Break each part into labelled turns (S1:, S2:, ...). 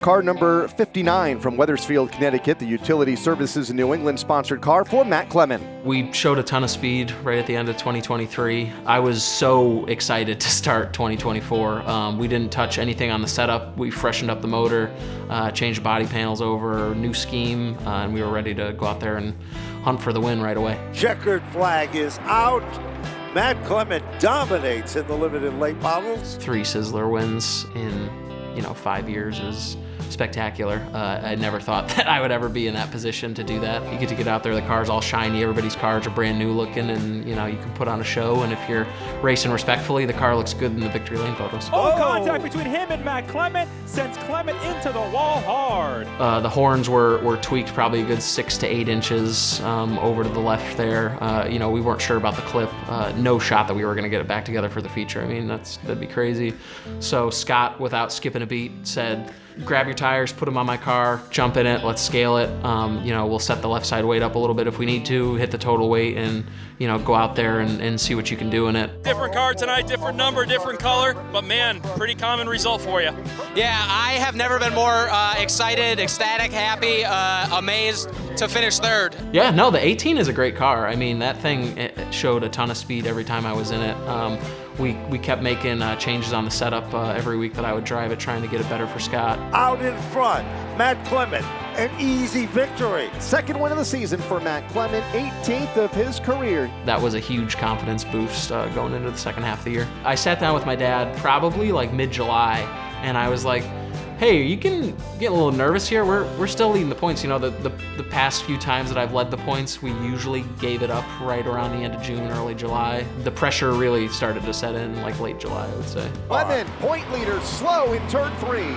S1: Car number 59 from Wethersfield, Connecticut, the Utility Services in New England sponsored car for Matt Clement.
S2: We showed a ton of speed right at the end of 2023. I was so excited to start 2024. We didn't touch anything on the setup. We freshened up the motor, changed body panels over, new scheme, and we were ready to go out there and hunt for the win right away.
S3: Checkered flag is out. Matt Clement dominates in the limited late models.
S2: 3 Sizzler wins in 5 years is spectacular. I never thought that I would ever be in that position to do that. You get to get out there, the car's all shiny, everybody's cars are brand new looking, and you can put on a show, and if you're racing respectfully, the car looks good in the victory lane photos.
S4: Contact between him and Matt Clement sends Clement into the wall hard.
S2: The horns were tweaked probably a good 6 to 8 inches over to the left there. We weren't sure about the clip. No shot that we were gonna get it back together for the feature. I mean, that'd be crazy. So Scott, without skipping a beat, said, grab your tires, put them on my car, jump in it, let's scale it. We'll set the left side weight up a little bit if we need to, hit the total weight, and go out there and see what you can do in it.
S5: Different car tonight, different number, different color, but man, pretty common result for you.
S6: Yeah, I have never been more excited, ecstatic, happy, amazed to finish third.
S2: Yeah, no, the 18 is a great car. I mean, that thing, it showed a ton of speed every time I was in it. We kept making changes on the setup every week that I would drive it, trying to get it better for Scott.
S3: Out in front, Matt Clement, an easy victory.
S1: Second win of the season for Matt Clement, 18th of his career.
S2: That was a huge confidence boost going into the second half of the year. I sat down with my dad probably like mid-July, and I was like, hey, you can get a little nervous here. We're still leading the points. The past few times that I've led the points, we usually gave it up right around the end of June, early July. The pressure really started to set in like late July, I would say.
S1: Clement, point leader, slow in turn 3.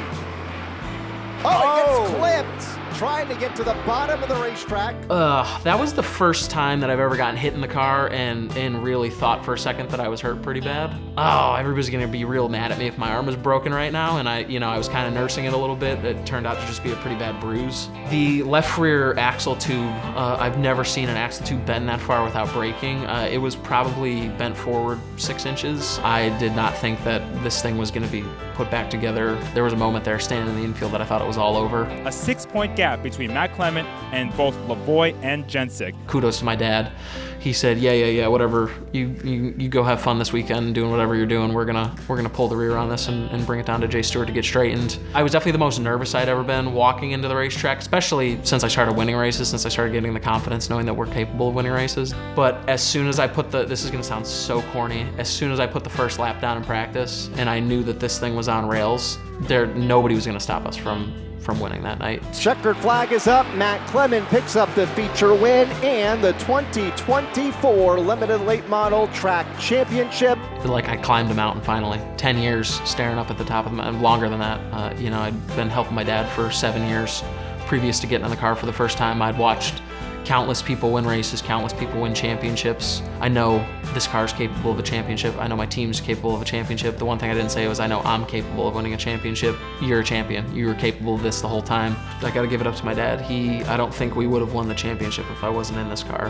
S1: Oh, he gets clipped, trying to get to the bottom of the racetrack.
S2: That was the first time that I've ever gotten hit in the car and really thought for a second that I was hurt pretty bad. Oh, everybody's gonna be real mad at me if my arm was broken right now, and I was kind of nursing it a little bit. It turned out to just be a pretty bad bruise. The left rear axle tube, I've never seen an axle tube bend that far without breaking. It was probably bent forward 6 inches. I did not think that this thing was gonna be put back together. There was a moment there standing in the infield that I thought it was all over.
S4: A 6-point gap between Matt Clement and both Lavoie and Jensic.
S2: Kudos to my dad. He said, yeah, whatever. You go have fun this weekend doing whatever you're doing. We're gonna pull the rear on this and bring it down to Jay Stewart to get straightened. I was definitely the most nervous I'd ever been walking into the racetrack, especially since I started winning races, since I started getting the confidence knowing that we're capable of winning races. But as soon as I put this is gonna sound so corny, as soon as I put the first lap down in practice and I knew that this thing was on rails, nobody was gonna stop us from winning that night.
S1: Checkered flag is up. Matt Clement picks up the feature win and the 2024 Limited Late Model Track Championship.
S2: I feel like I climbed a mountain finally. 10 years staring up at the top of the mountain, longer than that. I'd been helping my dad for 7 years. Previous to getting in the car for the first time, I'd watched countless people win races, countless people win championships. I know this car's capable of a championship. I know my team's capable of a championship. The one thing I didn't say was I know I'm capable of winning a championship. You're a champion. You were capable of this the whole time. I gotta give it up to my dad. I don't think we would have won the championship if I wasn't in this car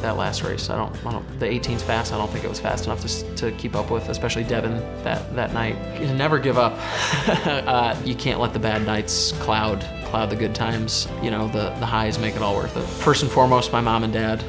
S2: that last race. The 18's fast. I don't think it was fast enough to keep up with, especially Devin that night. You never give up. You can't let the bad nights cloud the good times. The highs make it all worth it. First and foremost, my mom and dad.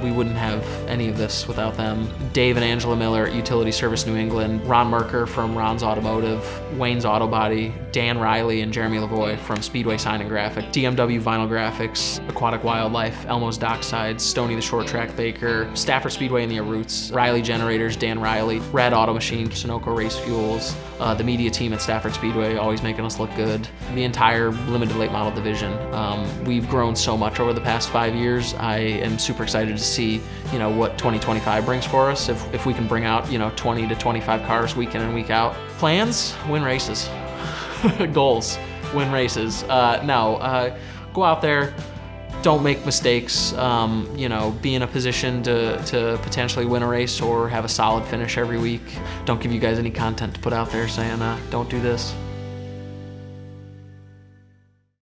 S2: We wouldn't have any of this without them. Dave and Angela Miller at Utility Service New England, Ron Merker from Ron's Automotive, Wayne's Auto Body, Dan Riley and Jeremy Lavoie from Speedway Sign and Graphic, DMW Vinyl Graphics, Aquatic Wildlife, Elmo's Dockside, Stoney the Short Track Baker, Stafford Speedway and the Roots, Riley Generators, Dan Riley, Rad Auto Machine, Sunoco Race Fuels, the media team at Stafford Speedway, always making us look good. The entire limited late model division. We've grown so much over the past 5 years. I am super excited to see, what 2025 brings for us. If we can bring out, 20 to 25 cars week in and week out. Plans, win races. Goals, win races. Go out there, don't make mistakes, be in a position to potentially win a race or have a solid finish every week. Don't give you guys any content to put out there saying, don't do this.